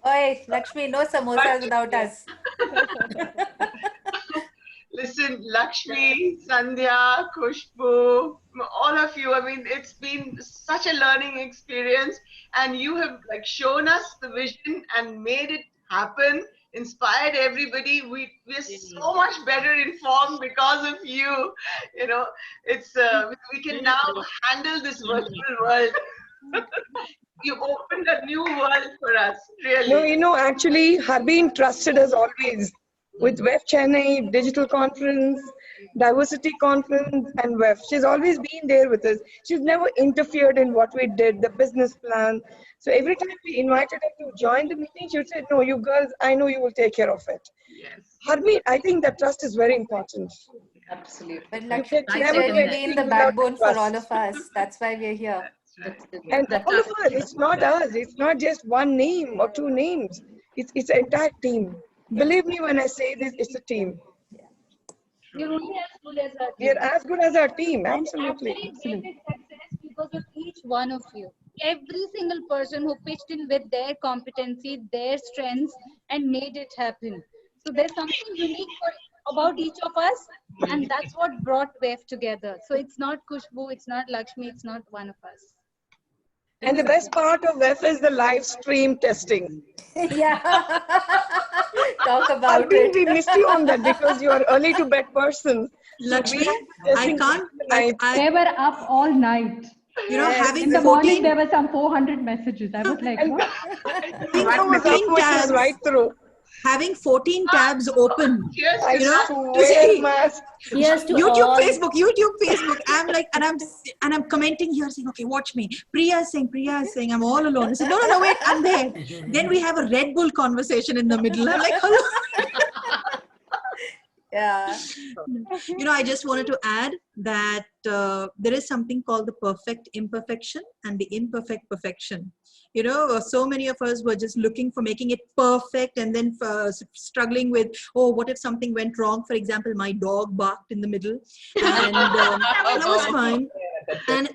Oi, Lakshmi, no samosas without us. Listen, Lakshmi, Sandhya, Khushbu, all of you, I mean, it's been such a learning experience, and you have like shown us the vision and made it happen, inspired everybody. We're so much better informed because of you. You know, it's we can now handle this virtual world. You opened a new world for us, really. No, you know, actually, Harbeen trusted us always with WEF Chennai, Digital Conference, Diversity Conference, and WEF. She's always been there with us. She's never interfered in what we did, the business plan. So every time we invited her to join the meeting, she would say, no, you girls, I know you will take care of it. Yes. Harbeen, I think that trust is very important. Absolutely. But Lakshmi has been the backbone for all of us. That's why we're here. And all of us, it's not us. It's not just one name or two names. It's an entire team. Believe me when I say this, it's a team. We're only as good as our team. We're as good as our team, absolutely. Actually, made it success because of each one of you. Every single person who pitched in with their competency, their strengths, and made it happen. So there's something unique about each of us, and that's what brought WEF together. So it's not Khushbu, it's not Lakshmi, it's not one of us. And the best part of WEF is the live stream testing. Yeah. Talk about it. We missed you on that because you are early to bed person. Lakshmi, I can't. They were up all night. You know, having in the 14, morning there were some 400 messages. I was like, what? Right through. Having 14 tabs open, you know, to see YouTube, Facebook. I'm like, and I'm commenting here, saying, okay, watch me. Priya is saying, I'm all alone. I said, no, wait, I'm there. Then we have a Red Bull conversation in the middle. I'm like, hello. Yeah. You know, I just wanted to add that there is something called the perfect imperfection and the imperfect perfection. You know, so many of us were just looking for making it perfect and then struggling with, oh, what if something went wrong? For example, my dog barked in the middle and that was fine.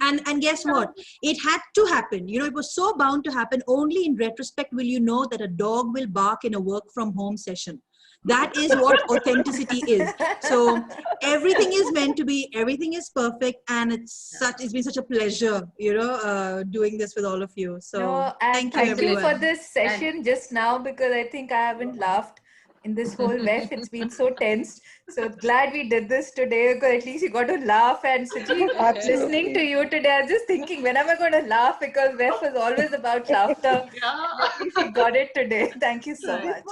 And guess what? It had to happen. You know, it was so bound to happen. Only in retrospect will you know that a dog will bark in a work from home session. That is what authenticity is. So everything is meant to be, everything is perfect, and it's been such a pleasure, you know, doing this with all of you. So thank you, actually everyone. for this session just now, because I think I haven't laughed in this whole WEF. It's been so tense. So glad we did this today, because at least you got to laugh. And Suchi, listening to you today, I was just thinking, when am I going to laugh? Because WEF is always about laughter. At least we got it today. Thank you so much.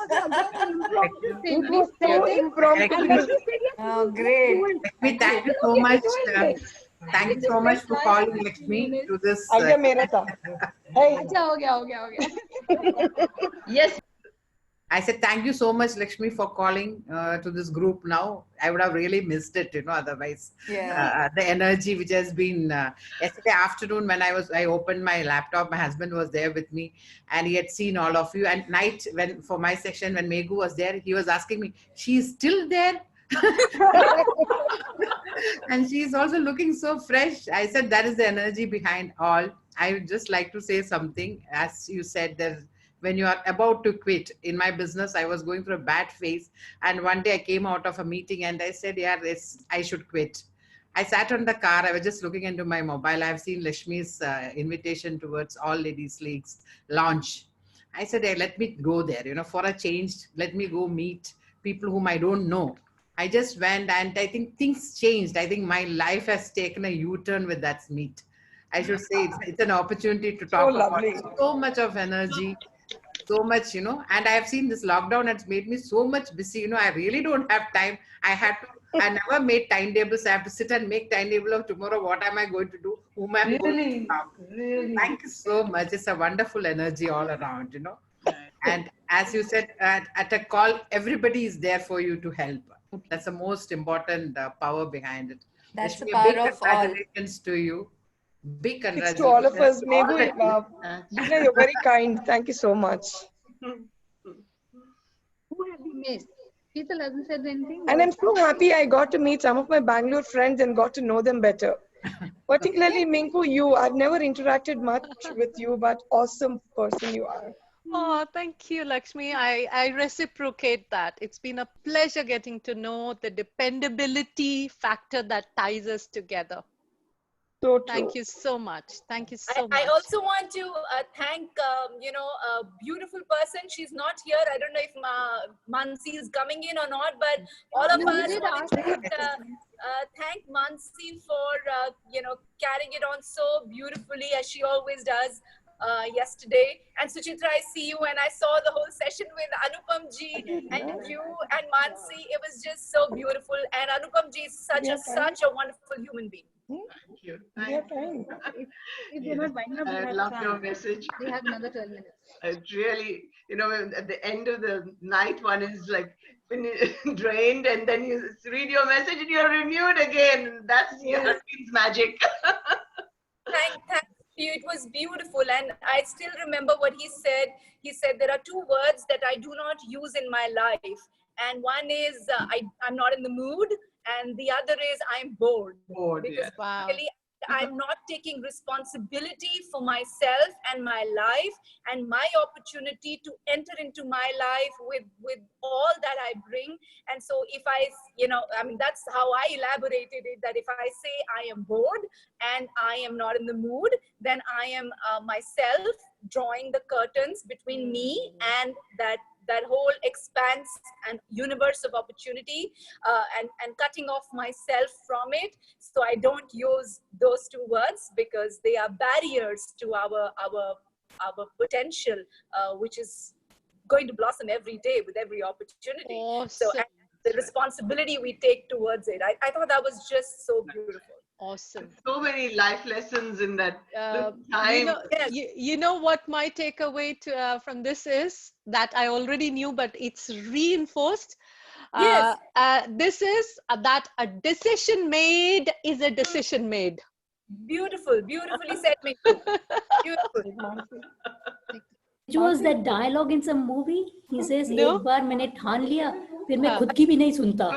Oh, great. Lakshmi, thank you so much. Thank you so much for calling Lakshmi to this. Yes. I said thank you so much, Lakshmi, for calling to this group now. I would have really missed it, you know, otherwise. Yeah. The energy which has been yesterday afternoon when I opened my laptop, my husband was there with me and he had seen all of you. And night when for my section, when Meghu was there, he was asking me, she's still there? And she's also looking so fresh. I said that is the energy behind all. I would just like to say something. As you said, there's when you are about to quit. In my business, I was going through a bad phase. And one day I came out of a meeting and I said, yeah, I should quit. I sat on the car. I was just looking into my mobile. I've seen Lakshmi's invitation towards All Ladies League's launch. I said, hey, let me go there, you know, for a change. Let me go meet people whom I don't know. I just went and I think things changed. I think my life has taken a U-turn with that meet. I should say it's an opportunity to talk about so much of energy. So much, you know, and I have seen this lockdown has made me so much busy. You know, I really don't have time. I never made timetables. I have to sit and make timetable of tomorrow. What am I going to do? Whom am I going to talk? Really? Thank you so much. It's a wonderful energy all around, you know. And as you said, at a call, everybody is there for you to help. That's the most important power behind it. That's the Lakshmi, power big of all. congratulations to you. Big congratulations. It's to all of us. Maybe, Gina, you're very kind. Thank you so much. Who have you missed? People hasn't said anything. And I'm so happy I got to meet some of my Bangalore friends and got to know them better. Particularly Minku, you. I've never interacted much with you, but awesome person you are. Oh, thank you, Lakshmi. I reciprocate that. It's been a pleasure getting to know the dependability factor that ties us together. So true. Thank you so much. Thank you so much. I also want to thank, a beautiful person. She's not here. I don't know if Mansi is coming in or not, but all of us want to thank Mansi for, carrying it on so beautifully as she always does. Yesterday, and Suchitra, I see you, and I saw the whole session with Anupam ji and you and Mansi. It was just so beautiful, and Anupam ji is such a wonderful human being. Thank you. I love your message. We have another 12 minutes. It really, at the end of the night, one is like drained, and then you read your message and you're renewed again. That's Harbeen's magic. Thank you. It was beautiful, and I still remember what he said. He said there are two words that I do not use in my life, and one is I'm not in the mood, and the other is I'm bored. Because really, I'm not taking responsibility for myself and my life and my opportunity to enter into my life with all that I bring. And so if that's how I elaborated it, that if I say I am bored and I am not in the mood, then I am myself drawing the curtains between me and that whole expanse and universe of opportunity, and cutting off myself from it. So I don't use those two words because they are barriers to our potential, which is going to blossom every day with every opportunity. Awesome. So and the responsibility we take towards it. I thought that was just so beautiful. Awesome. So many life lessons in that time. You know what my takeaway from this is that I already knew, but it's reinforced. Yes. This is that a decision made is a decision made. Beautifully said, Minku. Beautiful. Which was that dialogue in some movie? He says, No. "एक बार मैंने ठान लिया, फिर मैं खुद की भी नहीं सुनता."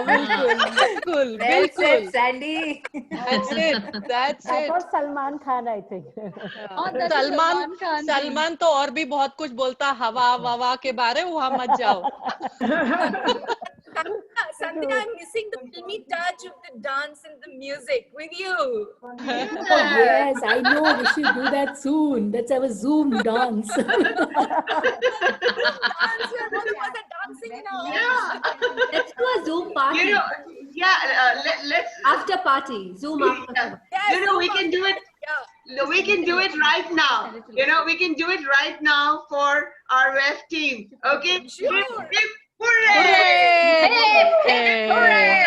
बिल्कुल, Well said, Sandy. That's it. That's That it. was Salman Khan, I think. Salman तो और भी बहुत कुछ बोलता हवा ववा के बारे, वहां मत जाओ. Sandhya, I'm missing the filmy touch of the dance and the music with you. Yes, I know. We should do that soon. That's our Zoom dance. Let's do a Zoom party. Let's After party, Zoom after. We can do it. We can do it right now. We can do it right now for our ref team. Okay? Sure. Hooray! Hooray!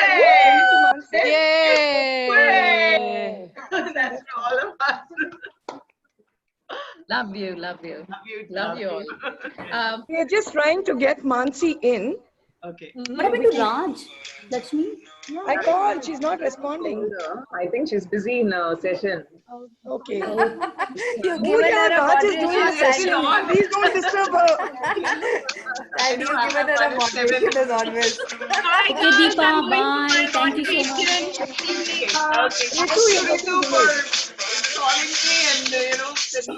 Hooray! That's to all of us. Love you. Love you all. We're just trying to get Mansi in. Okay. What happened to Raj, Lakshmi? I called. She's not responding. I think she's busy in a session. Okay. You've given her a Raj is doing moderation a session. session. Please don't disturb her. And you've given her a moderation as always. Okay, Deepa, bye. Thank you so much. Thank you for calling me and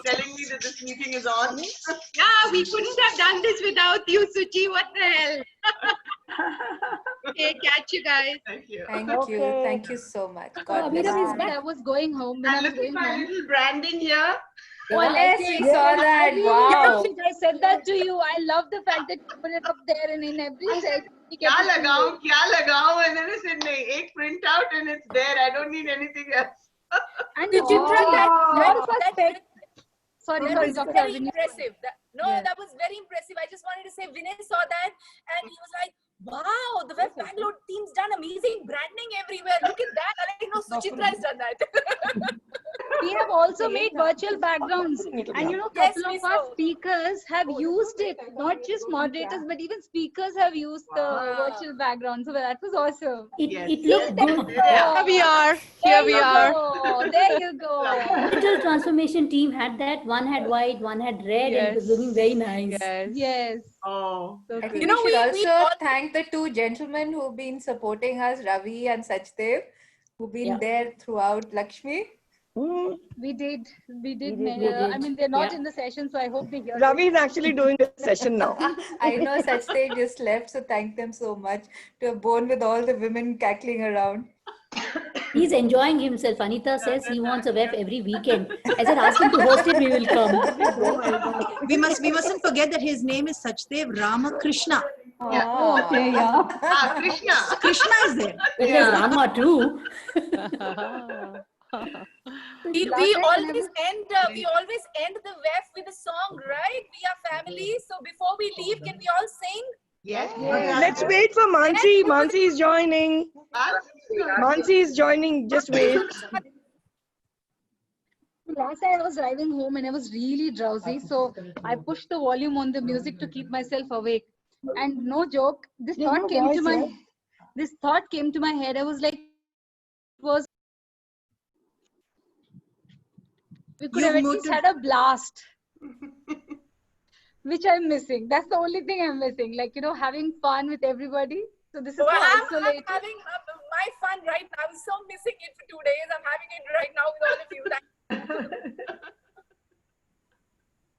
telling me that this meeting is on. Yeah, we couldn't have done this without you, Suchi. What the hell? Okay, catch you guys. Thank you. Thank you so much. God bless Abhirav is you. back. I was going home. When I And was look at going my home. little branding here. Oh, I like Yes, it. we saw that. Wow. I said that to you. I love the fact that you put it up there and in every set. Kya lagao, and then I said, nahi, ek print out and it's there. I don't need anything else. And Sorry, that was very impressive. That was very impressive. I just wanted to say, Vinay saw that and he was like, wow, the Web Bangalore team's done amazing branding everywhere. Look at that. I didn't know Suchitra has done that. We have also made virtual backgrounds, and couple of our speakers have used it. Not just moderators, but even speakers have used the virtual background. So that was awesome. It looked good. Here we are. Here we are. There you go. Digital transformation team had that. One had white, one had red, and it was looking very nice. Yes. Oh. I think we should also thank the two gentlemen who've been supporting us, Ravi and Sachdev, who've been there throughout. Lakshmi? We did. We did. I mean, they're not Yeah. in the session, so I hope they hear Ravi it. is actually doing the session now. I know Sachdev just left, so thank them so much to have borne with all the women cackling around. He's enjoying himself. Anita says he wants a WEF every weekend. I said, ask him to host it, we will come. We mustn't forget that his name is Sachdev Ramakrishna. Oh, okay, yeah. Krishna. Krishna is there. But there's Rama too. We always end the WEF with a song, right? We are family. So before we leave, can we all sing? Yes. Let's wait for Mansi. Mansi is joining. Mansi is joining. Just wait. Last night I was driving home and I was really drowsy, so I pushed the volume on the music to keep myself awake. And no joke, this thought came to my head. I was like, we could have at least had a blast, which I'm missing. That's the only thing I'm missing. Like, having fun with everybody. So this is so isolated. I'm having my fun right now. I'm so missing it for 2 days. I'm having it right now with all of you.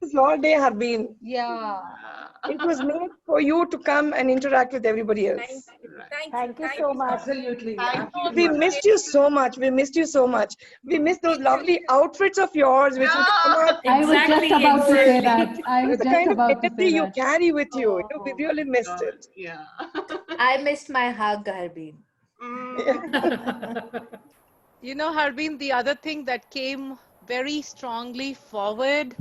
This all day have been. Yeah. It was made for you to come and interact with everybody else. Thank you so much. Absolutely. We missed you so much. We missed you so much. We missed those lovely outfits of yours, which would come out. I was just about to say that. I was the just kind about of to energy say you that. carry with you. We really missed it. Yeah. I missed my hug, Harbeen. Harbeen, the other thing that came very strongly forward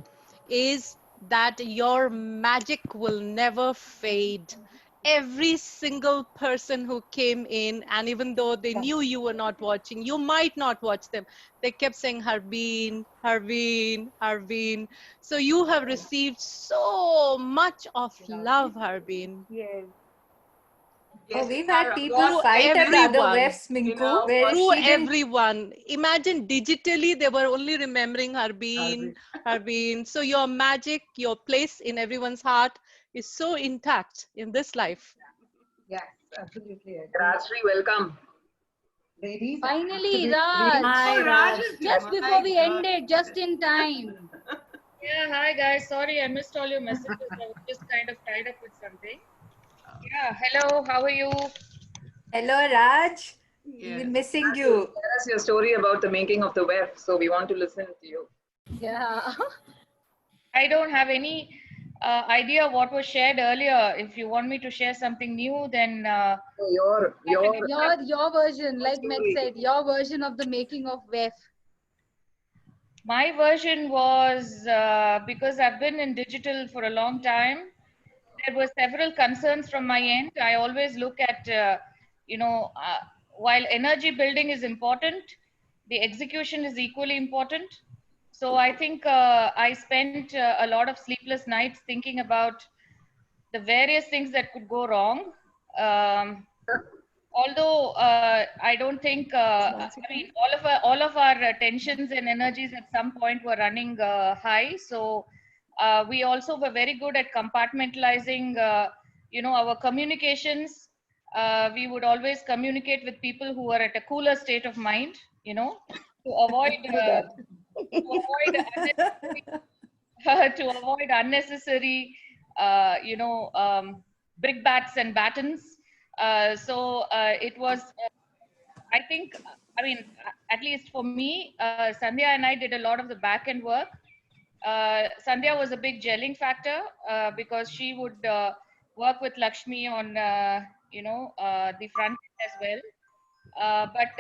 is that your magic will never fade. Every single person who came in, and even though they knew you were not watching, you might not watch them, they kept saying Harbeen, Harbeen, Harbeen. So you have received so much of love, Harbeen. Yes. Oh, we've had people fight at the other WEFs, Minku, where through she didn't... everyone. Imagine digitally, they were only remembering Harbeen, Harbeen. So your magic, your place in everyone's heart is so intact in this life. Yes, absolutely. Rajshri, welcome. Ladies. Finally, Raj. Hi, Raj. Just before we ended, just in time. Yeah, hi guys. Sorry, I missed all your messages. I was just kind of tied up with something. Yeah, hello, how are you? Hello, Raj. We've been missing you. Tell us your story about the making of the WEF, so we want to listen to you. Yeah. I don't have any idea what was shared earlier. If you want me to share something new, then your version, like Meg said, your version of the making of WEF. my version was because I've been in digital for a long time. There were several concerns from my end. I always look at, while energy building is important, the execution is equally important. So I think I spent a lot of sleepless nights thinking about the various things that could go wrong. Although I don't think, all of our tensions and energies at some point were running high. So we also were very good at compartmentalizing, our communications. We would always communicate with people who are at a cooler state of mind, to avoid unnecessary, brickbats and batons. So it was, I think, at least for me, Sandhya and I did a lot of the back end work. Sandhya was a big gelling factor because she would work with Lakshmi on, the front end as well. But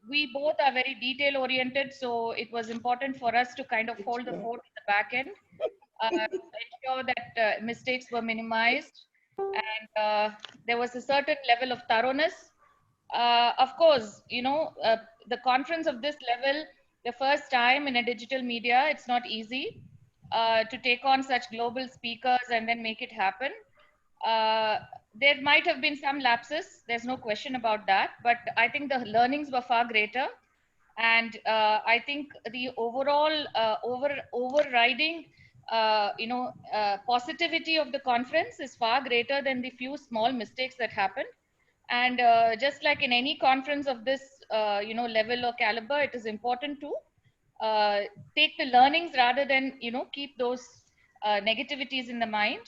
we both are very detail oriented, so it was important for us to kind of hold the fort in the back end, ensure that mistakes were minimized, and there was a certain level of thoroughness. Of course, the conference of this level, the first time in a digital media, it's not easy to take on such global speakers and then make it happen. There might have been some lapses, there's no question about that, but I think the learnings were far greater. And I think the overall overriding positivity of the conference is far greater than the few small mistakes that happened. And just like in any conference of this level or caliber, it is important to take the learnings rather than, keep those negativities in the mind.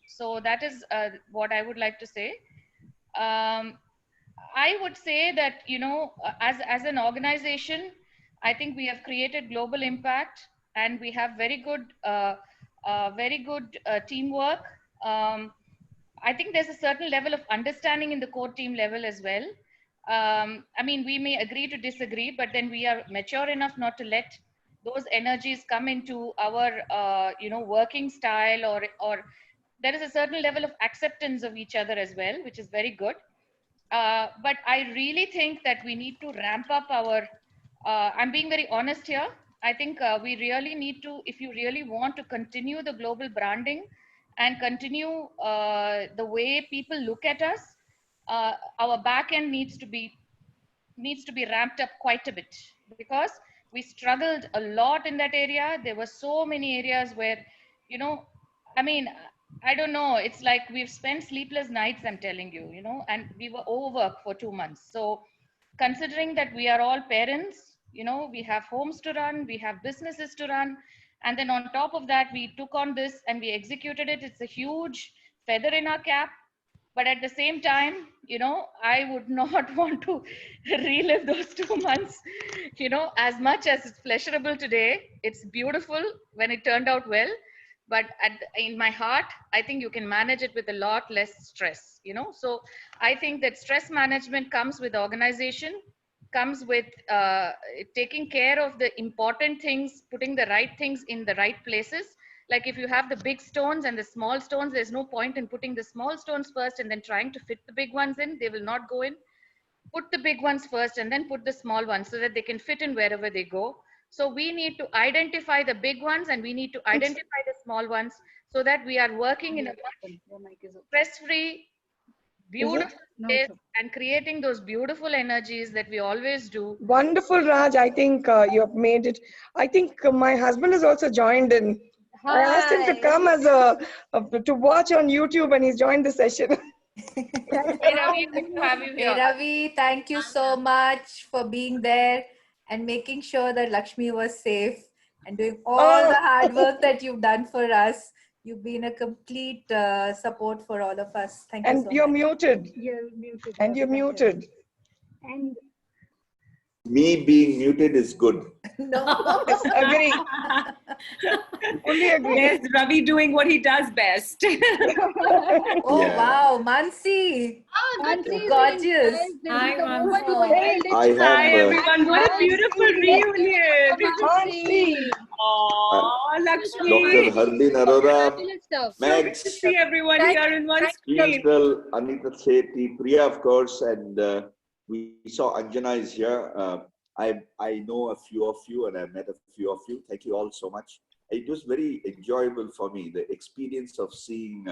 So that is what I would like to say. I would say that, as an organization, I think we have created global impact, and we have very good teamwork. I think there's a certain level of understanding in the core team level as well. I mean, we may agree to disagree, but then we are mature enough not to let those energies come into our, working style, or there is a certain level of acceptance of each other as well, which is very good. But I really think that we need to ramp up our, I'm being very honest here. I think we really need to, if you really want to continue the global branding and continue the way people look at us, our back end needs to be ramped up quite a bit, because we struggled a lot in that area. There were so many areas where, I mean, I don't know, it's like we've spent sleepless nights, I'm telling you, and we were overworked for 2 months. So considering that we are all parents, we have homes to run, we have businesses to run, and then on top of that, we took on this and we executed it. It's a huge feather in our cap. But at the same time, I would not want to relive those 2 months, as much as it's pleasurable today. It's beautiful when it turned out well. But in my heart, I think you can manage it with a lot less stress, So I think that stress management comes with organization, comes with taking care of the important things, putting the right things in the right places. Like if you have the big stones and the small stones, there's no point in putting the small stones first and then trying to fit the big ones in. They will not go in. Put the big ones first and then put the small ones so that they can fit in wherever they go. So we need to identify the big ones and we need to identify the small ones so that we are working in a stress-free, beautiful place and creating those beautiful energies that we always do. Wonderful, Raj. I think you have made it. I think my husband has also joined in. I asked him to come as to watch on YouTube, and he's joined the session. Hey Ravi, good to have you here. Hey Ravi, thank you so much for being there and making sure that Lakshmi was safe and doing all the hard work that you've done for us. You've been a complete support for all of us. Thank you so much. And you're muted. You're muted. And you're muted. And me being muted is good. No, agree. Only agree. Yes, Ravi doing what he does best. Oh yeah. Wow, Mansi. Mansi, gorgeous. Hi, Mansi. Hi everyone. What a beautiful reunion. Mansi. Oh, Lakshmi. Dr. Hardin Arora, Max. To see everyone here in one screen. Anita Sethi, Priya, of course, and we saw Anjana is here. I know a few of you and I've met a few of you. Thank you all so much. It was very enjoyable for me, the experience of seeing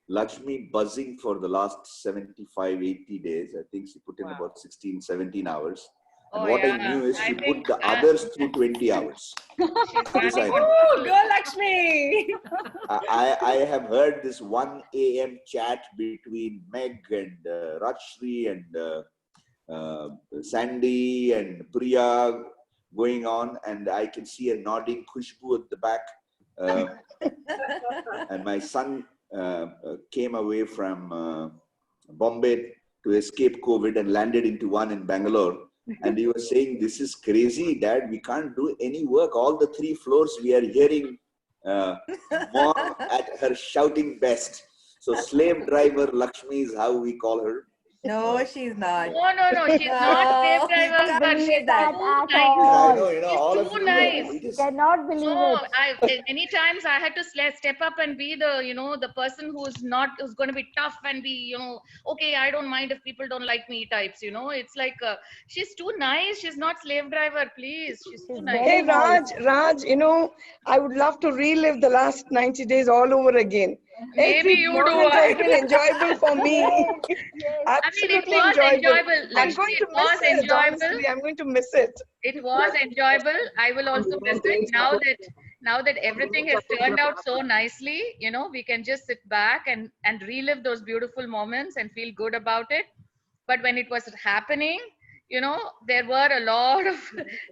Lakshmi buzzing for the last 75, 80 days. I think she put in about 16, 17 hours. And what I knew is she put the others through 20 hours. Oh, go Lakshmi! I have heard this 1 a.m. chat between Meg and Rajshri and Sandy and Priya going on, and I can see a nodding Khushbu at the back. And my son came away from Bombay to escape COVID and landed into one in Bangalore. And he was saying, "This is crazy, Dad. We can't do any work. All the 3 floors we are hearing Mom at her shouting best." So slave driver Lakshmi is how we call her. No, she's not. No, she's not slave driver, but she's that too at nice. all. She's too nice. You cannot believe it. Many times I had to step up and be the, the person who's going to be tough and be, okay, I don't mind if people don't like me types, It's like, she's too nice. She's not slave driver, please. She's too nice. Hey, Raj, I would love to relive the last 90 days all over again. Maybe you do. Has been enjoyable for me. Absolutely enjoyable. I'm going to miss it. Honestly, I'm going to miss it. It was enjoyable. I will also miss it now that everything has turned out so nicely. We can just sit back and relive those beautiful moments and feel good about it. But when it was happening, you know, there were a lot of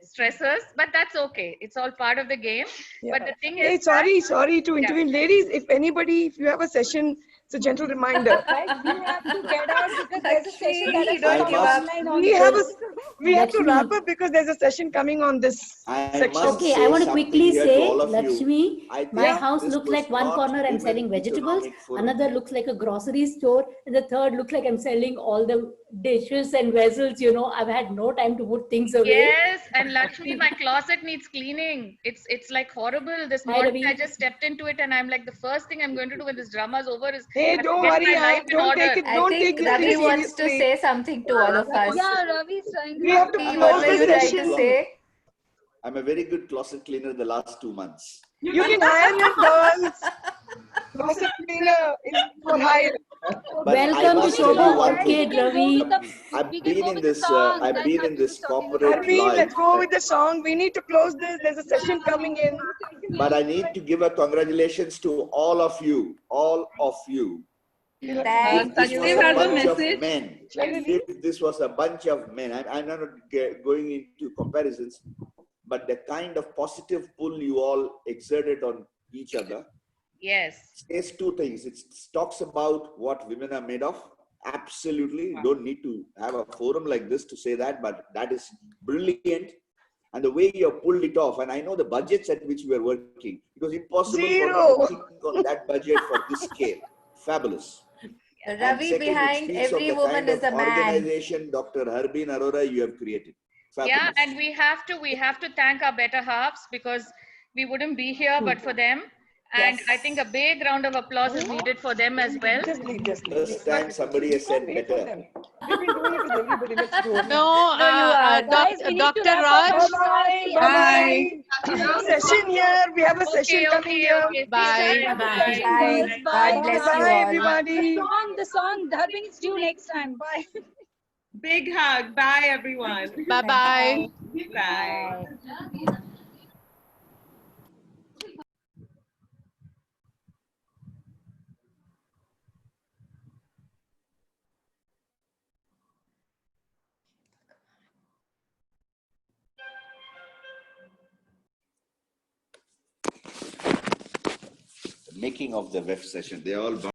stressors, but that's okay. It's all part of the game. Yeah. But the thing Hey, is, sorry to intervene. Ladies, if you have a session, it's a gentle reminder. Guys, we have to get out because there's a session that has I come must- online on We have to Lakshmi. wrap up because there's a session coming on this section. Okay, I want to quickly say, Lakshmi, my think house this looks was like one not corner I'm Women selling vegetables, Economic Forum. another looks like a grocery store, and the third looks like I'm selling all the dishes and vessels. You know, I've had no time to put things away. yes, and Lakshmi, my closet needs cleaning. It's like horrible. This Hi, morning Ravi. I just stepped into it, and I'm like, the first thing I'm going to do when this drama is over is Hey, I have to don't get worry, my life in don't order. take it. I Don't think take it Ravi seriously. wants to say something to all of us. Yeah, Ravi's trying to. We have to Ravi, close what were this you trying session. to say? I'm a very good closet cleaner the last 2 months. You can hire your girls. Closet cleaner is for hire. But I Welcome to must tell you Shobha one thing. Orchid, Ravi. I've been in this. I've been in this corporate Arvind, life. let's go with the song. We need to close this. There's a session coming in. But I need to give a congratulations to all of you. All of you. Thank This you. was a Have a bunch of message. men. If this was a bunch of men, I'm not going into comparisons, but the kind of positive pull you all exerted on each other Yes. says two things. It talks about what women are made of. Absolutely. You don't need to have a forum like this to say that, but that is brilliant. And the way you have pulled it off, and I know the budgets at which we are working, it was impossible for me to think on that budget for this scale. Fabulous. And Ravi, second, it behind speaks of every the woman kind is of a man. organization, Dr. Harbeen Arora, you have created. Fabulous. Yeah, and we have to thank our better halves because we wouldn't be here but for them. And I think a big round of applause is needed for them as well. First time somebody has said better. We've been doing it with everybody. Let's go. No, Guys, we need to Dr. wrap up. Raj. Bye. Bye. We have a session here. We have a session coming here. Bye. Bye. God bless you Bye, all. everybody. The song, Dharming, it's due next time. Bye. Big hug. Bye, everyone. Bye-bye. Bye. The making of the web session. They all